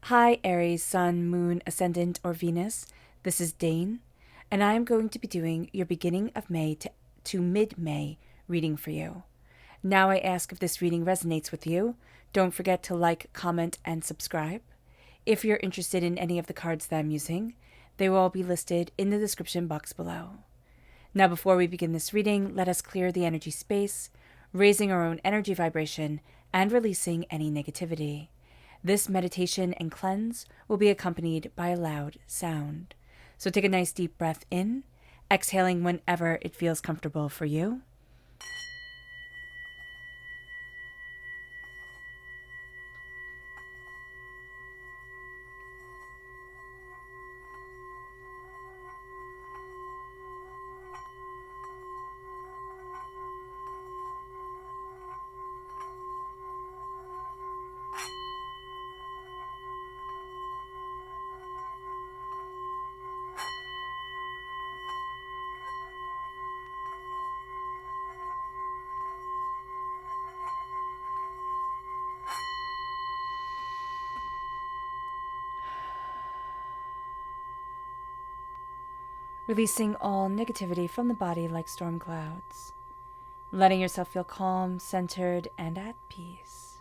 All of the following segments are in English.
Hi, Aries, Sun, Moon, Ascendant, or Venus. This is Dane, and I am going to be doing your beginning of May to mid-May reading for you. Now I ask if this reading resonates with you. Don't forget to like, comment, and subscribe. If you're interested in any of the cards that I'm using, they will all be listed in the description box below. Now, before we begin this reading, let us clear the energy space, raising our own energy vibration and releasing any negativity. This meditation and cleanse will be accompanied by a loud sound. So take a nice deep breath in, exhaling whenever it feels comfortable for you. Releasing all negativity from the body like storm clouds. Letting yourself feel calm, centered, and at peace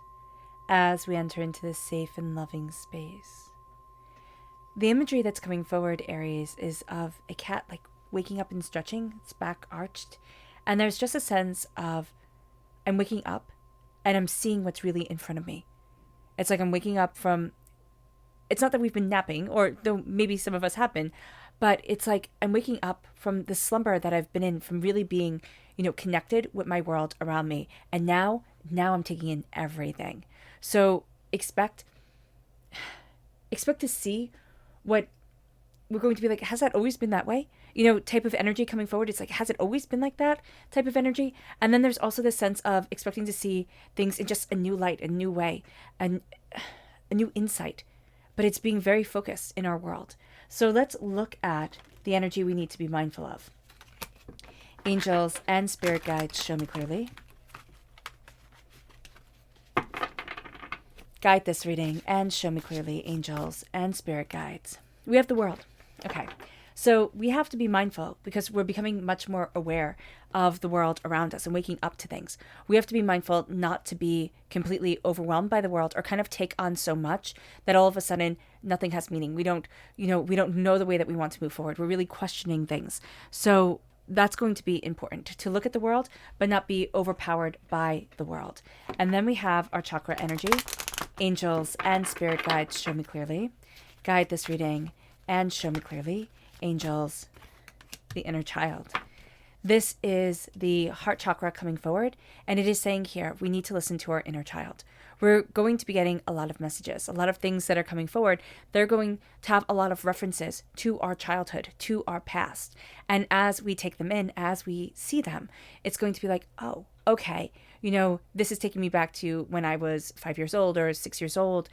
as we enter into this safe and loving space. The imagery that's coming forward, Aries, is of a cat like waking up and stretching, its back arched, and there's just a sense of I'm waking up and I'm seeing what's really in front of me. It's like I'm waking up from, it's not that we've been napping, or though maybe some of us have been, but it's like I'm waking up from the slumber that I've been in, from really being, connected with my world around me. And now I'm taking in everything. So expect to see what we're going to be like. Has that always been that way? Type of energy coming forward. It's like, has it always been like that type of energy? And then there's also this sense of expecting to see things in just a new light, a new way, and a new insight. But it's being very focused in our world. So let's look at the energy we need to be mindful of. Angels and spirit guides, show me clearly. Guide this reading and show me clearly, angels and spirit guides. We have the world. Okay. So we have to be mindful because we're becoming much more aware of the world around us and waking up to things. We have to be mindful not to be completely overwhelmed by the world or kind of take on so much that all of a sudden nothing has meaning. We don't know the way that we want to move forward. We're really questioning things. So that's going to be important to look at the world, but not be overpowered by the world. And then we have our chakra energy, angels and spirit guides, show me clearly. Guide this reading and show me clearly, angels, the inner child. This is the heart chakra coming forward, and it is saying here we need to listen to our inner child. We're going to be getting a lot of messages, a lot of things that are coming forward. They're going to have a lot of references to our childhood, to our past. And as we take them in, as we see them, it's going to be like, oh, okay, this is taking me back to when I was 5 years old or 6 years old.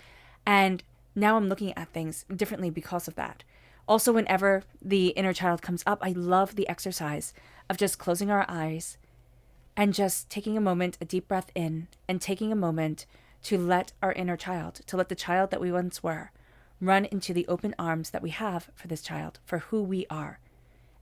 And now I'm looking at things differently because of that. Also, whenever the inner child comes up, I love the exercise of just closing our eyes and just taking a moment, a deep breath in, and taking a moment to let our inner child, to let the child that we once were, run into the open arms that we have for this child, for who we are,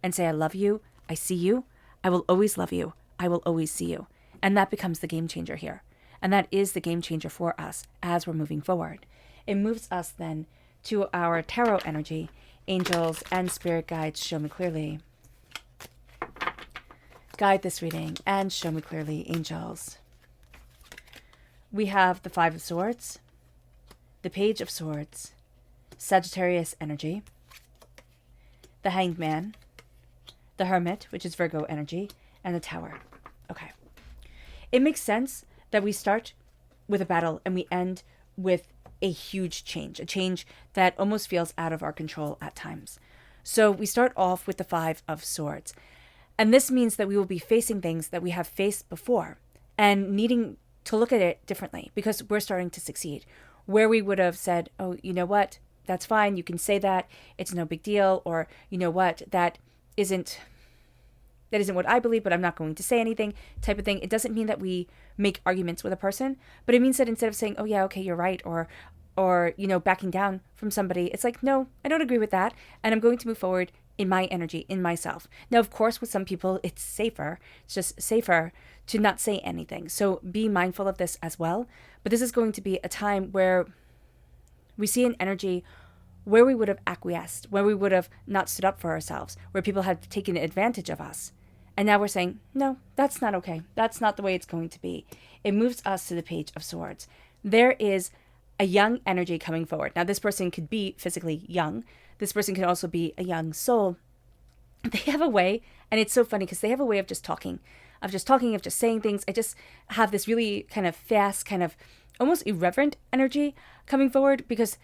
and say, I love you, I see you, I will always love you, I will always see you. And that becomes the game changer here. And that is the game changer for us as we're moving forward. It moves us then to our tarot energy. Angels and spirit guides, show me clearly. Guide this reading and show me clearly, angels. We have the Five of Swords, the Page of Swords, Sagittarius energy, the Hanged Man, the Hermit, which is Virgo energy, and the Tower. Okay. It makes sense that we start with a battle and we end with a huge change, a change that almost feels out of our control at times. So we start off with the Five of Swords. And this means that we will be facing things that we have faced before and needing to look at it differently because we're starting to succeed. Where we would have said, oh, you know what, that's fine, you can say that, it's no big deal, or you know what, that isn't what I believe, but I'm not going to say anything type of thing. It doesn't mean that we make arguments with a person, but it means that instead of saying, oh yeah, okay, you're right, or or, backing down from somebody. It's like, no, I don't agree with that. And I'm going to move forward in my energy, in myself. Now, of course, with some people, it's safer. It's just safer to not say anything. So be mindful of this as well. But this is going to be a time where we see an energy where we would have acquiesced, where we would have not stood up for ourselves, where people have taken advantage of us. And now we're saying, no, that's not okay. That's not the way it's going to be. It moves us to the Page of Swords. There is a young energy coming forward. Now, this person could be physically young. This person could also be a young soul. They have a way, and it's so funny because they have a way of just talking, of just saying things. I just have this really kind of fast, kind of almost irreverent energy coming forward, because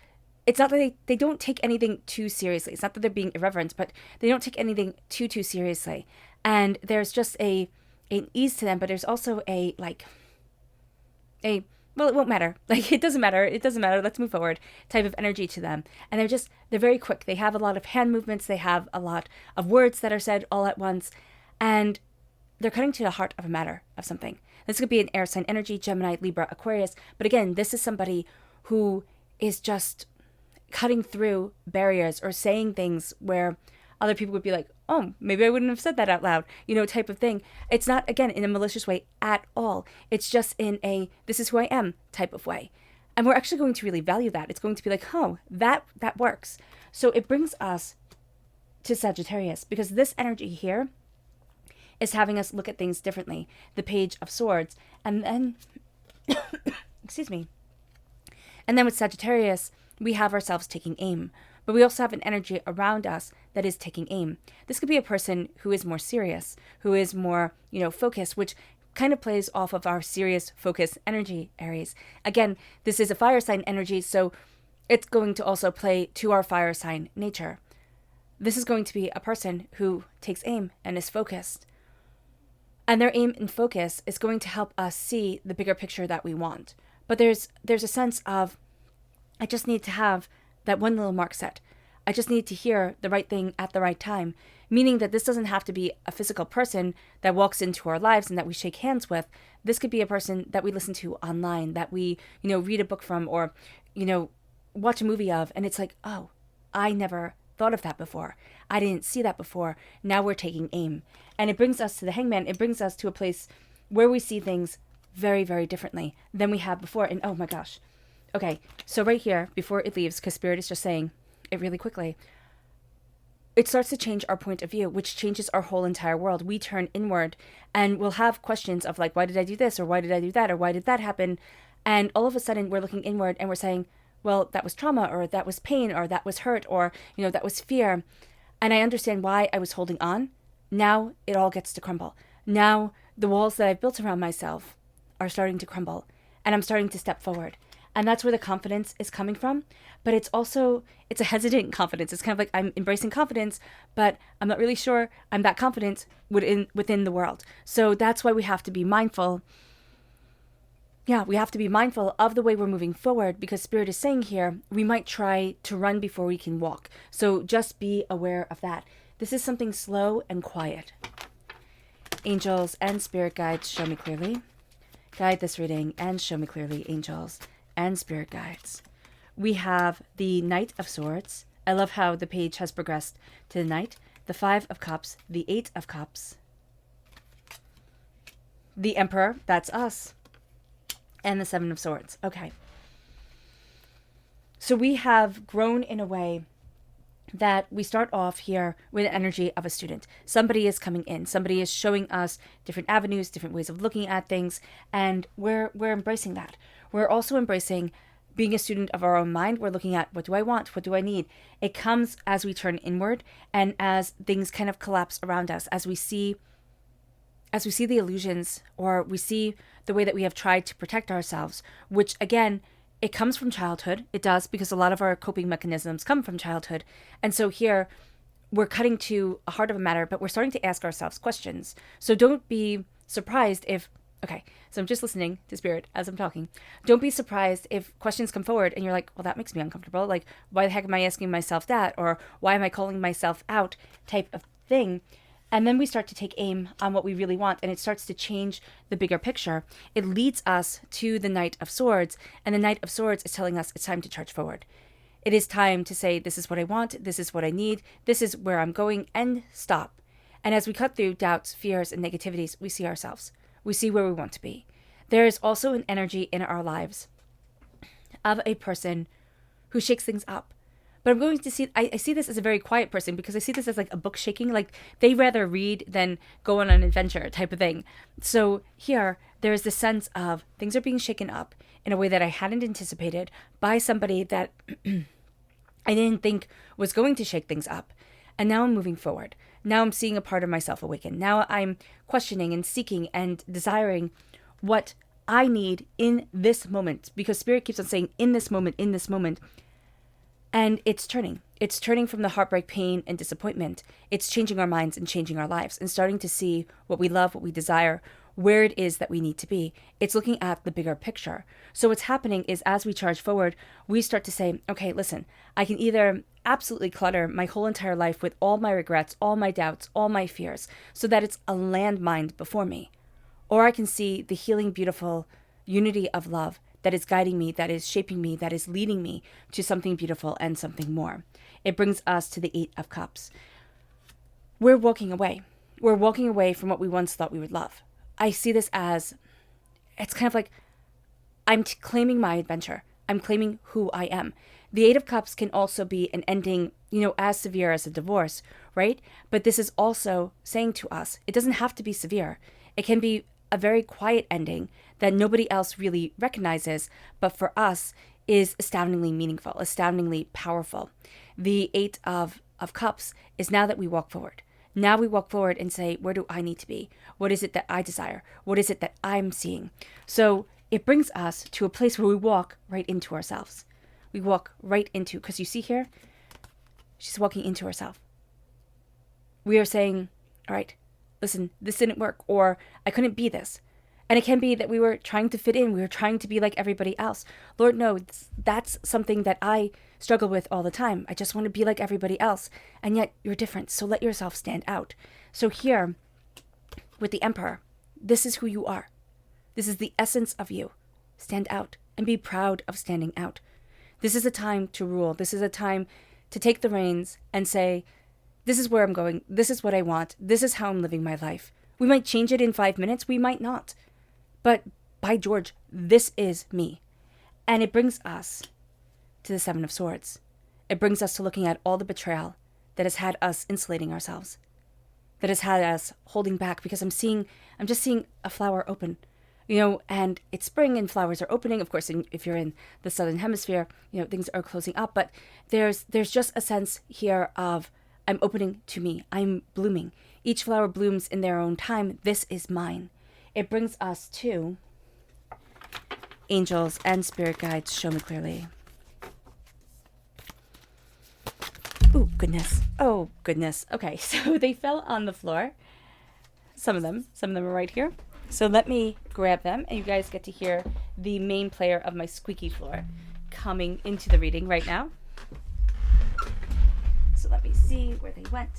it's not that they don't take anything too seriously. It's not that they're being irreverent, but they don't take anything too seriously. And there's just an ease to them, but there's also well, it won't matter. It doesn't matter. Let's move forward type of energy to them. And they're very quick. They have a lot of hand movements. They have a lot of words that are said all at once. And they're cutting to the heart of a matter of something. This could be an air sign energy, Gemini, Libra, Aquarius. But again, this is somebody who is just cutting through barriers or saying things where other people would be like, oh, maybe I wouldn't have said that out loud, type of thing. It's not, again, in a malicious way at all. It's just in a, this is who I am type of way. And we're actually going to really value that. It's going to be like, oh, that works. So it brings us to Sagittarius, because this energy here is having us look at things differently. The Page of Swords. And then, excuse me. And then with Sagittarius, we have ourselves taking aim. But we also have an energy around us that is taking aim. This could be a person who is more serious, who is more, focused, which kind of plays off of our serious, focused energy, Aries. Again, this is a fire sign energy, so it's going to also play to our fire sign nature. This is going to be a person who takes aim and is focused. And their aim and focus is going to help us see the bigger picture that we want. But there's a sense of, I just need to have that one little mark set. I just need to hear the right thing at the right time. Meaning that this doesn't have to be a physical person that walks into our lives and that we shake hands with. This could be a person that we listen to online, that we, read a book from, or, watch a movie of. And it's like, oh, I never thought of that before. I didn't see that before. Now we're taking aim. And it brings us to the Hangman. It brings us to a place where we see things very, very differently than we have before. And oh my gosh. Okay, so right here, before it leaves, because Spirit is just saying it really quickly, it starts to change our point of view, which changes our whole entire world. We turn inward, and we'll have questions of like, why did I do this, or why did I do that, or why did that happen? And all of a sudden, we're looking inward, and we're saying, well, that was trauma, or that was pain, or that was hurt, or, that was fear. And I understand why I was holding on. Now it all gets to crumble. Now the walls that I've built around myself are starting to crumble, and I'm starting to step forward. And that's where the confidence is coming from. But it's a hesitant confidence. It's kind of like I'm embracing confidence, but I'm not really sure I'm that confident within the world. So that's why we have to be mindful. Yeah, we have to be mindful of the way we're moving forward, because Spirit is saying here, we might try to run before we can walk. So just be aware of that. This is something slow and quiet. Angels and Spirit guides, show me clearly. Guide this reading and show me clearly, angels and Spirit guides. We have the Knight of Swords. I love how the page has progressed to the Knight, the Five of Cups, the Eight of Cups, the Emperor, that's us, and the Seven of Swords. Okay. So we have grown in a way that we start off here with the energy of a student. Somebody is coming in. Somebody is showing us different avenues, different ways of looking at things, and we're embracing that. We're also embracing being a student of our own mind. We're looking at, what do I want? What do I need? It comes as we turn inward and as things kind of collapse around us, as we see the illusions, or we see the way that we have tried to protect ourselves, which again, it comes from childhood. It does, because a lot of our coping mechanisms come from childhood. And so here we're cutting to a heart of a matter, but we're starting to ask ourselves questions. So don't be surprised if, okay, so I'm just listening to Spirit as I'm talking. Don't be surprised if questions come forward and you're like, well, that makes me uncomfortable. Like, why the heck am I asking myself that? Or why am I calling myself out type of thing? And then we start to take aim on what we really want, and it starts to change the bigger picture. It leads us to the Knight of Swords, and the Knight of Swords is telling us it's time to charge forward. It is time to say, this is what I want, this is what I need, this is where I'm going, and stop. And as we cut through doubts, fears, and negativities, we see ourselves. We see where we want to be. There is also an energy in our lives of a person who shakes things up. But I'm going to see, I see this as a very quiet person, because I see this as like a book shaking, like they rather read than go on an adventure type of thing. So here, there is this sense of things are being shaken up in a way that I hadn't anticipated by somebody that I didn't think was going to shake things up. And now I'm moving forward. Now I'm seeing a part of myself awaken. Now I'm questioning and seeking and desiring what I need in this moment, because Spirit keeps on saying, in this moment, in this moment. And it's turning. It's turning from the heartbreak, pain, and disappointment. It's changing our minds and changing our lives and starting to see what we love, what we desire, where it is that we need to be. It's looking at the bigger picture. So what's happening is as we charge forward, we start to say, okay, listen, I can either absolutely clutter my whole entire life with all my regrets, all my doubts, all my fears, so that it's a landmine before me. Or I can see the healing, beautiful unity of love that is guiding me, that is shaping me, that is leading me to something beautiful and something more. It brings us to the Eight of Cups. We're walking away. We're walking away from what we once thought we would love. I see this as, it's kind of like, I'm claiming my adventure. I'm claiming who I am. The Eight of Cups can also be an ending, as severe as a divorce, right? But this is also saying to us, it doesn't have to be severe. It can be a very quiet ending that nobody else really recognizes, but for us is astoundingly meaningful, astoundingly powerful. The Eight of Cups is now that we walk forward. Now we walk forward and say, where do I need to be? What is it that I desire? What is it that I'm seeing? So it brings us to a place where we walk right into ourselves. We walk right into, because you see here, she's walking into herself. We are saying, all right, listen, this didn't work, or I couldn't be this. And it can be that we were trying to fit in. We were trying to be like everybody else. Lord knows that's something that I struggle with all the time. I just want to be like everybody else. And yet you're different. So let yourself stand out. So here with the Emperor, this is who you are. This is the essence of you. Stand out and be proud of standing out. This is a time to rule. This is a time to take the reins and say, this is where I'm going. This is what I want. This is how I'm living my life. We might change it in 5 minutes. We might not. But by George, this is me. And it brings us to the Seven of Swords. It brings us to looking at all the betrayal that has had us insulating ourselves, that has had us holding back, because I'm just seeing a flower open, and it's spring and flowers are opening. Of course, if you're in the Southern Hemisphere, things are closing up, but there's just a sense here of, I'm opening to me. I'm blooming. Each flower blooms in their own time. This is mine. It brings us to angels and spirit guides. Show me clearly. Oh, goodness. Oh, goodness. Okay, so they fell on the floor. Some of them are right here. So let me grab them, and you guys get to hear the main player of my squeaky floor coming into the reading right now. So let me see where they went.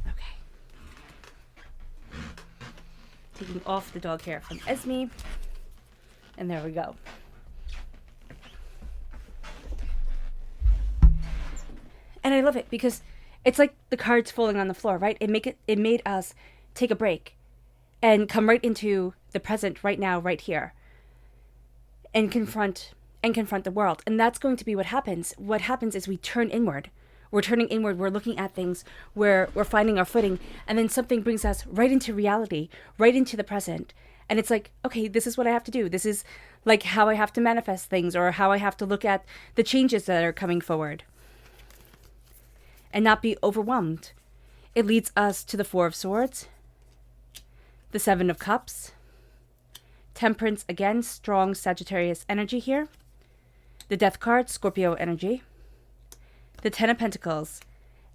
Okay. Taking off the dog hair from Esme. And there we go. And I love it because it's like the cards falling on the floor, right? It made us take a break and come right into the present right now, right here. And confront the world. And that's going to be what happens. What happens is we turn inward. We're turning inward. We're looking at things where we're finding our footing. And then something brings us right into reality, right into the present. And it's like, okay, this is what I have to do. This is like how I have to manifest things, or how I have to look at the changes that are coming forward and not be overwhelmed. It leads us to the Four of Swords, the Seven of Cups, Temperance, again, strong Sagittarius energy here. The Death card, Scorpio energy. The Ten of Pentacles,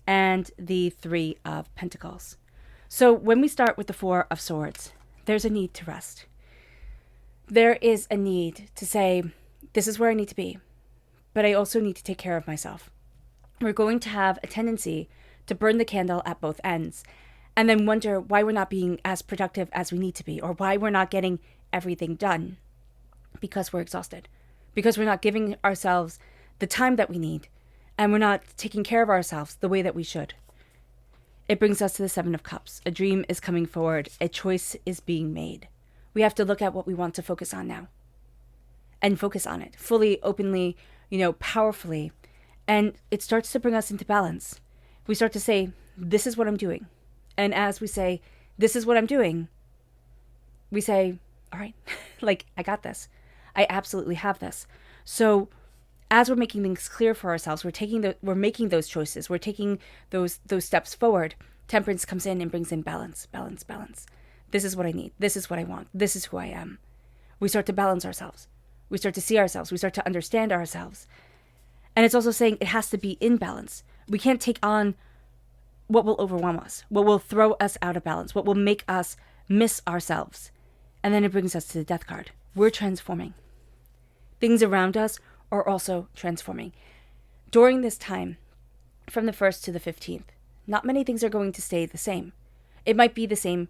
and the Three of Pentacles. So when we start with the Four of Swords, there's a need to rest. There is a need to say, this is where I need to be. but I also need to take care of myself. We're going to have a tendency to burn the candle at both ends and then wonder why we're not being as productive as we need to be, or why we're not getting everything done, because we're exhausted, because we're not giving ourselves the time that we need, and we're not taking care of ourselves the way that we should. It brings us to the Seven of Cups. A dream is coming forward. A choice is being made. We have to look at what we want to focus on now and focus on it fully, openly, powerfully. And it starts to bring us into balance. We start to say, this is what I'm doing. And as we say, this is what I'm doing, we say, all right, like, I got this. I absolutely have this. So as we're making things clear for ourselves, we're making those choices. We're taking those steps forward. Temperance comes in and brings in balance, balance, balance. This is what I need. This is what I want. This is who I am. We start to balance ourselves. We start to see ourselves. We start to understand ourselves. And it's also saying it has to be in balance. We can't take on what will overwhelm us, what will throw us out of balance, what will make us miss ourselves. And then it brings us to the Death card. We're transforming. Things around us are also transforming. During this time, from the 1st to the 15th, not many things are going to stay the same. It might be the same,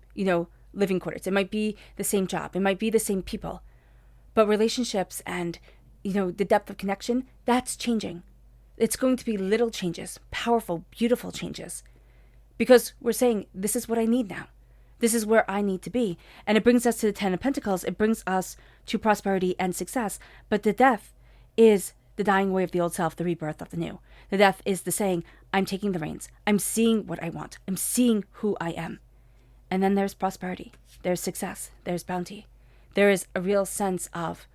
living quarters. It might be the same job. It might be the same people. But relationships and, the depth of connection, that's changing. It's going to be little changes, powerful, beautiful changes. Because we're saying, this is what I need now. This is where I need to be. And it brings us to the 10 of Pentacles. It brings us to prosperity and success. But the death is the dying away of the old self, the rebirth of the new. The death is the saying, I'm taking the reins. I'm seeing what I want. I'm seeing who I am. And then there's prosperity. There's success. There's bounty. There is a real sense of,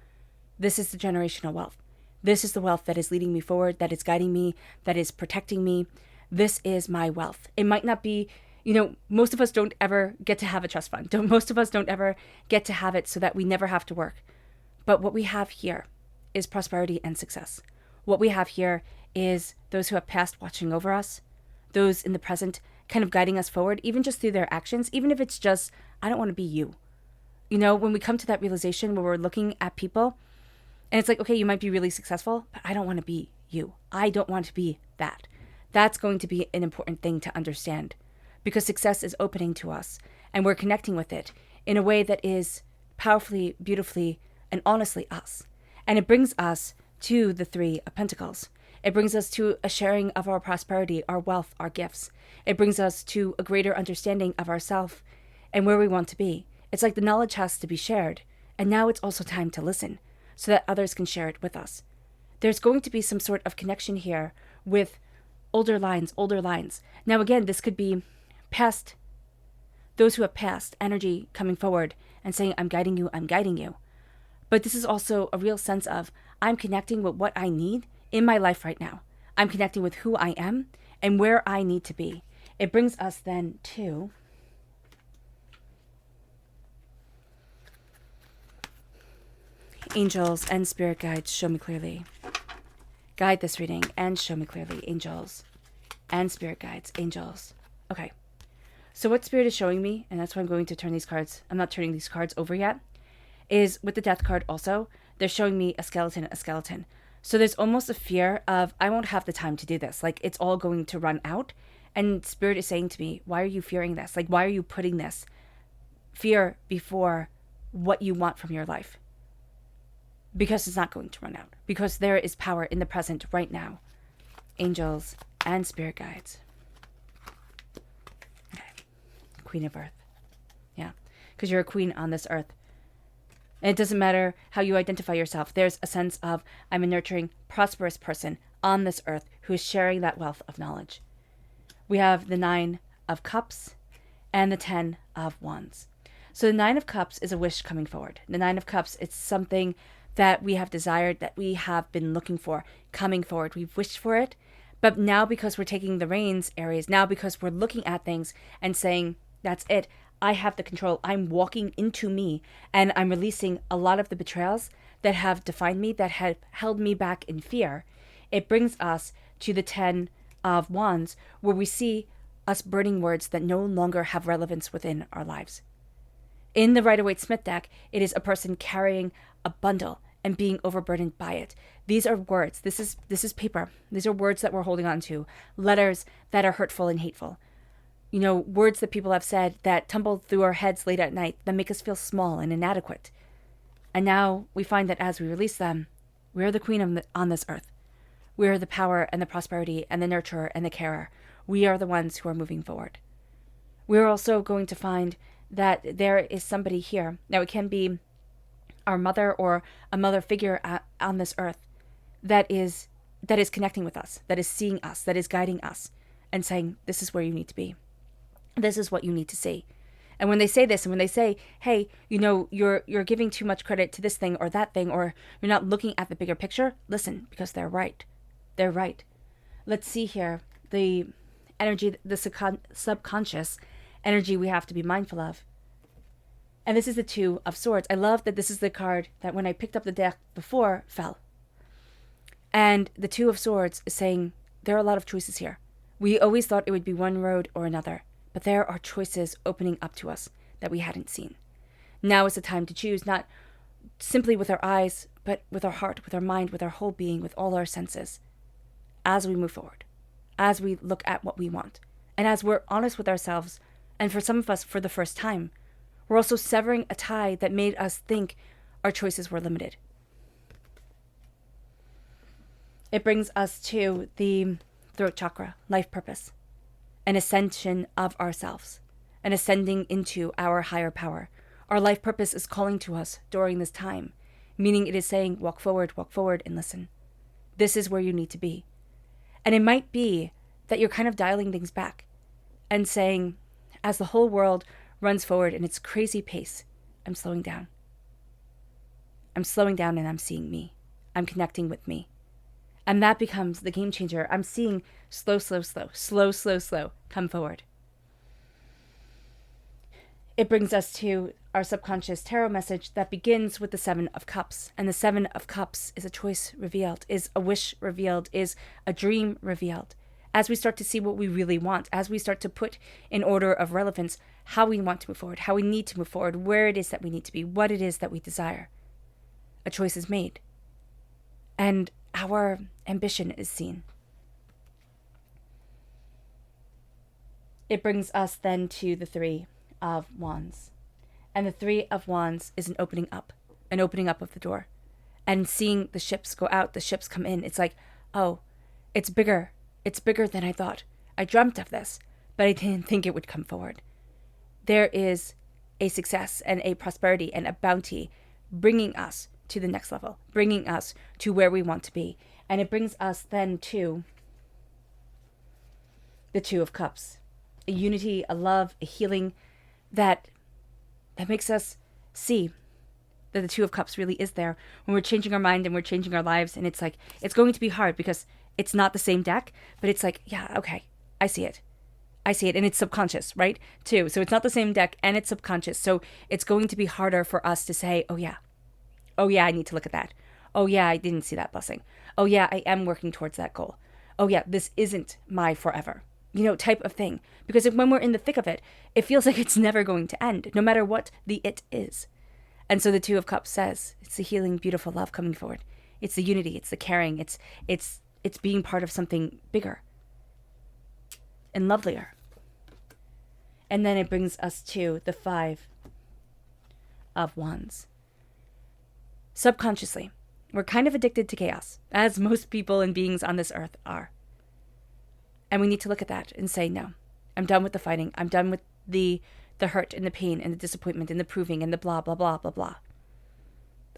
this is the generational wealth. This is the wealth that is leading me forward, that is guiding me, that is protecting me. This is my wealth. It might not be, most of us don't ever get to have a trust fund. Most of us don't ever get to have it so that we never have to work. But what we have here is prosperity and success. What we have here is those who have passed watching over us, those in the present kind of guiding us forward, even just through their actions, even if it's just, I don't want to be you. When we come to that realization where we're looking at people and it's like, okay, you might be really successful, but I don't want to be you. I don't want to be that. That's going to be an important thing to understand, because success is opening to us and we're connecting with it in a way that is powerfully, beautifully, and honestly us. And it brings us to the 3 of Pentacles. It brings us to a sharing of our prosperity, our wealth, our gifts. It brings us to a greater understanding of ourselves and where we want to be. It's like the knowledge has to be shared. And now it's also time to listen so that others can share it with us. There's going to be some sort of connection here with older lines. Now, again, this could be past, those who have passed, energy coming forward and saying, I'm guiding you. But this is also a real sense of, I'm connecting with what I need in my life right now. I'm connecting with who I am and where I need to be. It brings us then to angels and spirit guides, show me clearly. Guide this reading and show me clearly, angels and spirit guides, angels. Okay, so what spirit is showing me, and that's why I'm going to turn these cards, I'm not turning these cards over yet, is with the death card also, they're showing me a skeleton. So there's almost a fear of, I won't have the time to do this. Like, it's all going to run out. And spirit is saying to me, why are you fearing this? Like, why are you putting this fear before what you want from your life? Because it's not going to run out. Because there is power in the present right now. Angels and spirit guides. Okay. Queen of Earth. Yeah. Because you're a queen on this earth. And it doesn't matter how you identify yourself. There's a sense of, I'm a nurturing, prosperous person on this earth who is sharing that wealth of knowledge. We have the 9 of Cups and the 10 of Wands. So the 9 of Cups is a wish coming forward. The 9 of Cups, it's something that we have desired, that we have been looking for, coming forward. We've wished for it. But now, because we're taking the reins, Aries, now because we're looking at things and saying, that's it, I have the control. I'm walking into me, and I'm releasing a lot of the betrayals that have defined me, that have held me back in fear. It brings us to the 10 of Wands, where we see us burning words that no longer have relevance within our lives. In the Rider-Waite-Smith deck, it is a person carrying a bundle, and being overburdened by it. These are words. This is paper. These are words that we're holding on to. Letters that are hurtful and hateful. Words that people have said that tumble through our heads late at night that make us feel small and inadequate. And now we find that as we release them, we are the queen on this earth. We are the power and the prosperity and the nurturer and the carer. We are the ones who are moving forward. We're also going to find that there is somebody here. Now, it can be our mother or a mother figure on this earth that is connecting with us, that is seeing us, that is guiding us and saying, this is where you need to be. This is what you need to see. And when they say this, and when they say, hey, you're giving too much credit to this thing or that thing, or you're not looking at the bigger picture, listen, because they're right. They're right. Let's see here. The energy, the subconscious energy we have to be mindful of. And this is the Two of Swords. I love that this is the card that when I picked up the deck before, fell. And the Two of Swords is saying there are a lot of choices here. We always thought it would be one road or another, but there are choices opening up to us that we hadn't seen. Now is the time to choose, not simply with our eyes, but with our heart, with our mind, with our whole being, with all our senses, as we move forward, as we look at what we want, and as we're honest with ourselves. And for some of us, for the first time, we're also severing a tie that made us think our choices were limited. It brings us to the throat chakra, life purpose, an ascension of ourselves, an ascending into our higher power. Our life purpose is calling to us during this time, meaning it is saying, walk forward, and listen. This is where you need to be. And it might be that you're kind of dialing things back and saying, as the whole world runs forward in its crazy pace, I'm slowing down. I'm slowing down and I'm seeing me. I'm connecting with me. And that becomes the game changer. I'm seeing slow, come forward. It brings us to our subconscious tarot message that begins with the Seven of Cups. And the Seven of Cups is a choice revealed, is a wish revealed, is a dream revealed. As we start to see what we really want, as we start to put in order of relevance how we want to move forward, how we need to move forward, where it is that we need to be, what it is that we desire, a choice is made. And our ambition is seen. It brings us then to the Three of Wands. And the Three of Wands is an opening up of the door. And seeing the ships go out, the ships come in. It's like, oh, it's bigger. It's bigger than I thought. I dreamt of this, but I didn't think it would come forward. There is a success and a prosperity and a bounty bringing us to the next level, bringing us to where we want to be. And it brings us then to the Two of Cups, a unity, a love, a healing that makes us see that the Two of Cups really is there when we're changing our mind and we're changing our lives. And it's like, it's going to be hard because it's not the same deck, but it's like, yeah, okay, I see it. And it's subconscious, right? Too. So it's not the same deck and it's subconscious. So it's going to be harder for us to say, oh yeah, I need to look at that. Oh yeah, I didn't see that blessing. Oh yeah, I am working towards that goal. Oh yeah, this isn't my forever, type of thing. Because when we're in the thick of it, it feels like it's never going to end, no matter what the it is. And so the Two of Cups says, it's the healing, beautiful love coming forward. It's the unity, it's the caring, it's being part of something bigger and lovelier. And then it brings us to the Five of Wands. Subconsciously, we're kind of addicted to chaos, as most people and beings on this earth are. And we need to look at that and say, no, I'm done with the fighting. I'm done with the hurt and the pain and the disappointment and the proving and the blah, blah, blah, blah, blah.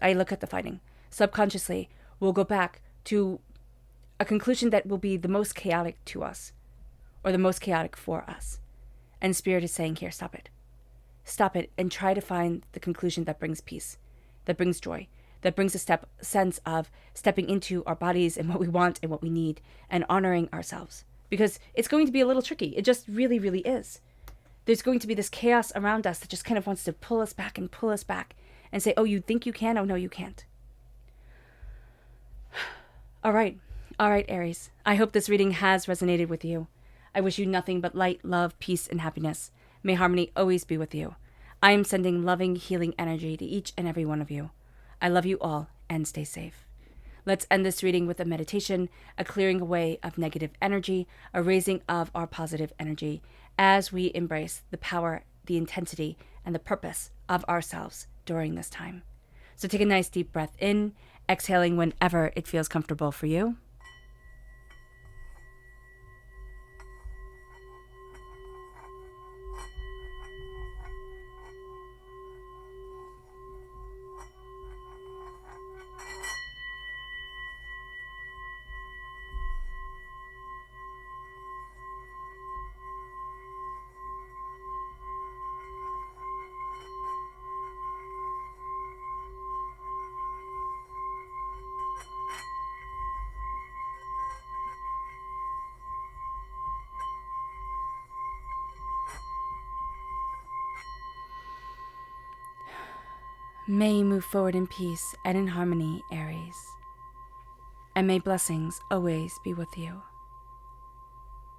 I look at the fighting. Subconsciously, we'll go back to a conclusion that will be the most chaotic to us, or the most chaotic for us. And Spirit is saying, here, stop it. Stop it and try to find the conclusion that brings peace, that brings joy, that brings a sense of stepping into our bodies and what we want and what we need and honoring ourselves. Because it's going to be a little tricky. It just really, really is. There's going to be this chaos around us that just kind of wants to pull us back and say, oh, you think you can? Oh, no, you can't. All right, Aries. I hope this reading has resonated with you. I wish you nothing but light, love, peace, and happiness. May harmony always be with you. I am sending loving, healing energy to each and every one of you. I love you all, and stay safe. Let's end this reading with a meditation, a clearing away of negative energy, a raising of our positive energy as we embrace the power, the intensity, and the purpose of ourselves during this time. So take a nice deep breath in, exhaling whenever it feels comfortable for you. May you move forward in peace and in harmony, Aries. And may blessings always be with you.